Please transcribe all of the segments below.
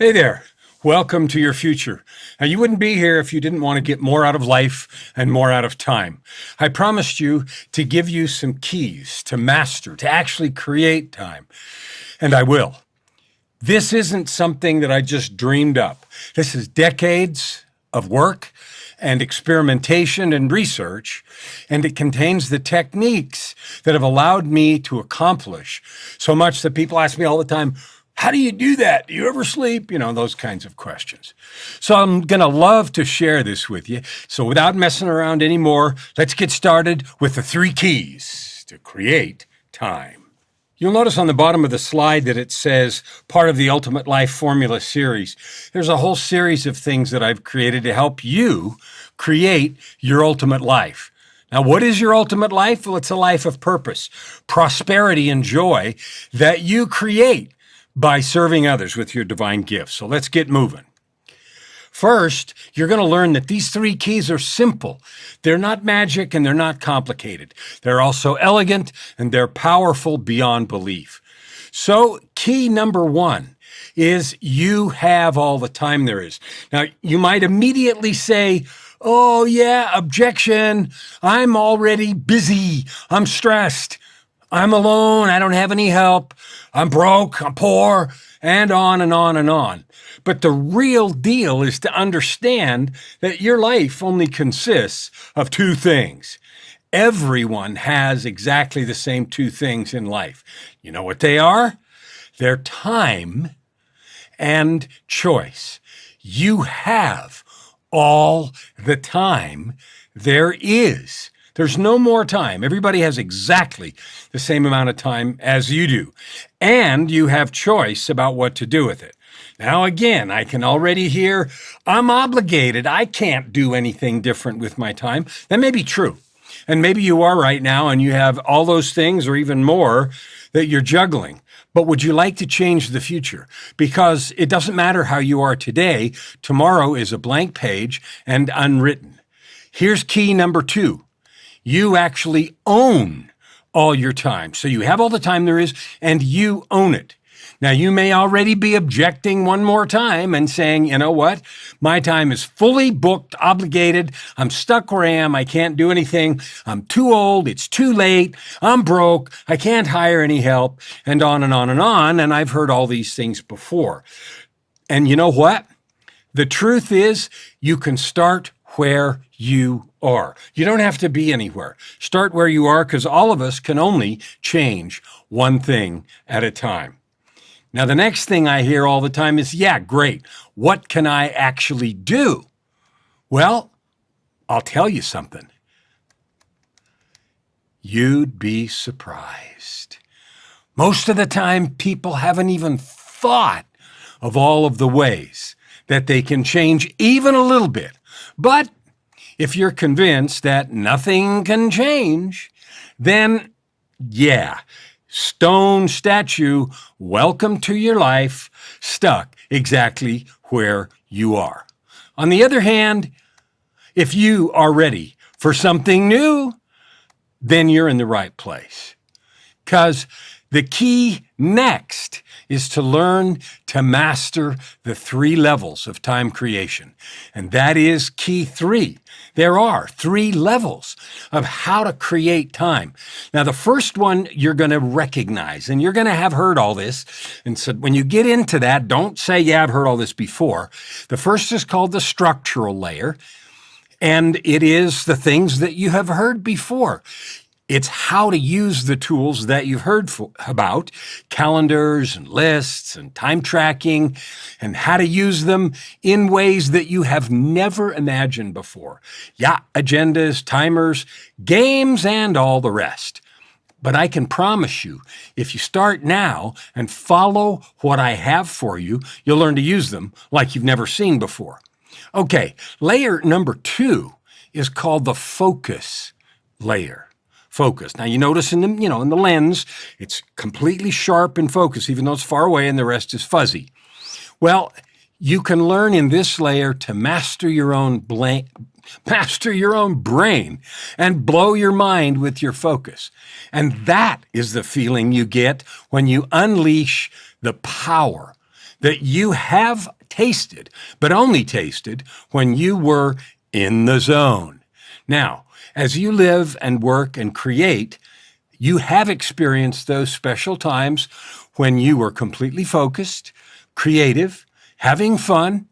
Hey there. Welcome to your future. Now, you wouldn't be here if you didn't want to get more out of life and more out of time. I promised you to give you some keys to master, to actually create time, and I will. This isn't something that I just dreamed up. This is decades of work and experimentation and research, and it contains the techniques that have allowed me to accomplish so much that people ask me all the time, how do you do that? Do you ever sleep? Those kinds of questions. So I'm going to love to share this with you. So without messing around anymore, let's get started with the 3 keys to create time. You'll notice on the bottom of the slide that it says part of the Ultimate Life Formula series. There's a whole series of things that I've created to help you create your ultimate life. Now, what is your ultimate life? Well, it's a life of purpose, prosperity, and joy that you create by serving others with your divine gifts. So let's get moving. First, you're going to learn that these 3 keys are simple. They're not magic and they're not complicated. They're also elegant and they're powerful beyond belief. So key number 1 is you have all the time there is. Now, you might immediately say, oh yeah, objection. I'm already busy. I'm stressed. I'm alone. I don't have any help. I'm broke. I'm poor, and on and on and on. But the real deal is to understand that your life only consists of 2 things. Everyone has exactly the same 2 things in life. You know what they are? They're time and choice. You have all the time there is. There's no more time. Everybody has exactly the same amount of time as you do. And you have choice about what to do with it. Now, again, I can already hear, I'm obligated. I can't do anything different with my time. That may be true. And maybe you are right now and you have all those things or even more that you're juggling. But would you like to change the future? Because it doesn't matter how you are today. Tomorrow is a blank page and unwritten. Here's key number 2. You actually own all your time. So you have all the time there is, and you own it. Now, you may already be objecting one more time and saying, you know what? My time is fully booked, obligated. I'm stuck where I am. I can't do anything. I'm too old. It's too late. I'm broke. I can't hire any help, and on and on and on. And I've heard all these things before. And you know what? The truth is, you can start where you are. You don't have to be anywhere. Start where you are, because all of us can only change one thing at a time. Now, the next thing I hear all the time is, yeah, great. What can I actually do? Well, I'll tell you something. You'd be surprised. Most of the time, people haven't even thought of all of the ways that they can change even a little bit. But if you're convinced that nothing can change, then yeah, stone statue, welcome to your life, stuck exactly where you are. On the other hand, if you are ready for something new, then you're in the right place. Because the key next is to learn to master the 3 levels of time creation. And that is key 3. There are 3 levels of how to create time. Now, the first one you're going to recognize, and you're going to have heard all this. And so when you get into that, don't say, yeah, I've heard all this before. The first is called the structural layer. And it is the things that you have heard before. It's how to use the tools that you've heard about, calendars and lists and time tracking, and how to use them in ways that you have never imagined before. Yeah, agendas, timers, games, and all the rest. But I can promise you, if you start now and follow what I have for you, you'll learn to use them like you've never seen before. Okay, layer number 2 is called the focus layer. Focus. Now, you notice in the lens, it's completely sharp and focused, even though it's far away and the rest is fuzzy. Well, you can learn in this layer to master your own brain and blow your mind with your focus. And that is the feeling you get when you unleash the power that you have tasted, but only tasted when you were in the zone. Now, as you live and work and create, you have experienced those special times when you were completely focused, creative, having fun,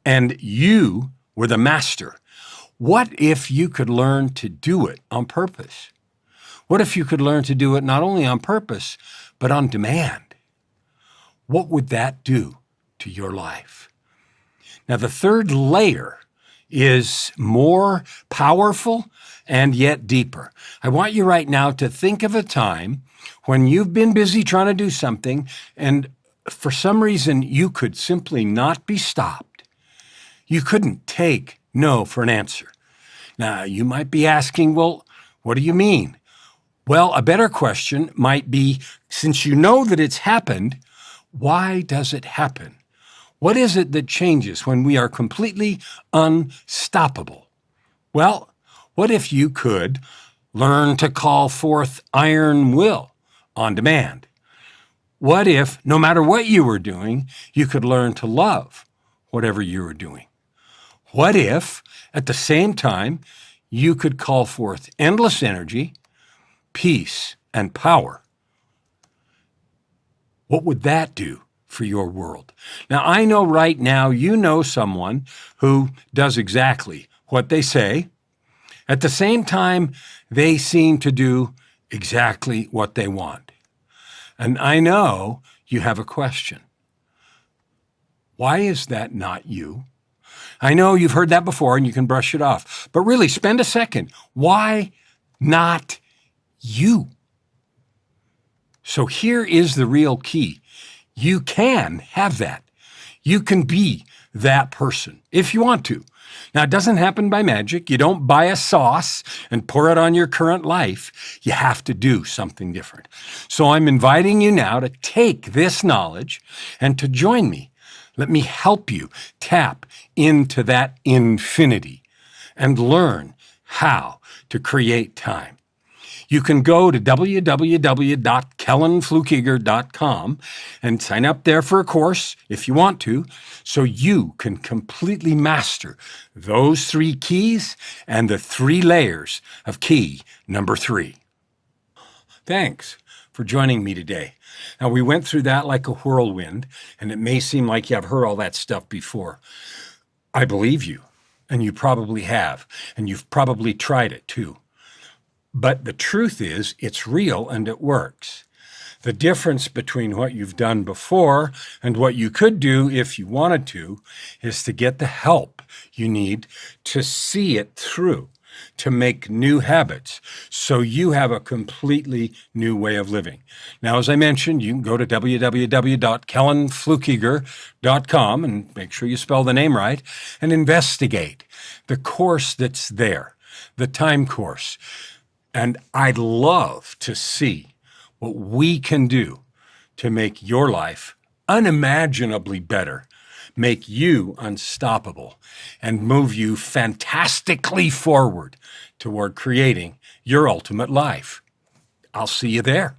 and you were the master. What if you could learn to do it on purpose? What if you could learn to do it not only on purpose, but on demand? What would that do to your life? Now, the third layer is more powerful and yet deeper. I want you right now to think of a time when you've been busy trying to do something and for some reason you could simply not be stopped. You couldn't take no for an answer. Now, you might be asking, well, what do you mean? Well, a better question might be, since you know that it's happened, why does it happen? What is it that changes when we are completely unstoppable? Well, what if you could learn to call forth iron will on demand? What if, no matter what you were doing, you could learn to love whatever you were doing? What if, at the same time, you could call forth endless energy, peace, and power? What would that do for your world? Now, I know right now you know someone who does exactly what they say. At the same time, they seem to do exactly what they want. And I know you have a question. Why is that not you? I know you've heard that before and you can brush it off, but really spend a second. Why not you? So here is the real key. You can have that. You can be that person if you want to. Now, it doesn't happen by magic. You don't buy a sauce and pour it on your current life. You have to do something different. So I'm inviting you now to take this knowledge and to join me. Let me help you tap into that infinity and learn how to create time. You can go to www.kellenflukeger.com and sign up there for a course if you want to, so you can completely master those 3 keys and the 3 layers of key number 3. Thanks for joining me today. Now, we went through that like a whirlwind, and it may seem like you have heard all that stuff before. I believe you, and you probably have, and you've probably tried it too. But the truth is, it's real and it works. The difference between what you've done before and what you could do if you wanted to is to get the help you need to see it through, to make new habits, so you have a completely new way of living. Now, as I mentioned, you can go to www.kellenflukeger.com and make sure you spell the name right and investigate the course that's there, the time course. And I'd love to see what we can do to make your life unimaginably better, make you unstoppable, and move you fantastically forward toward creating your ultimate life. I'll see you there.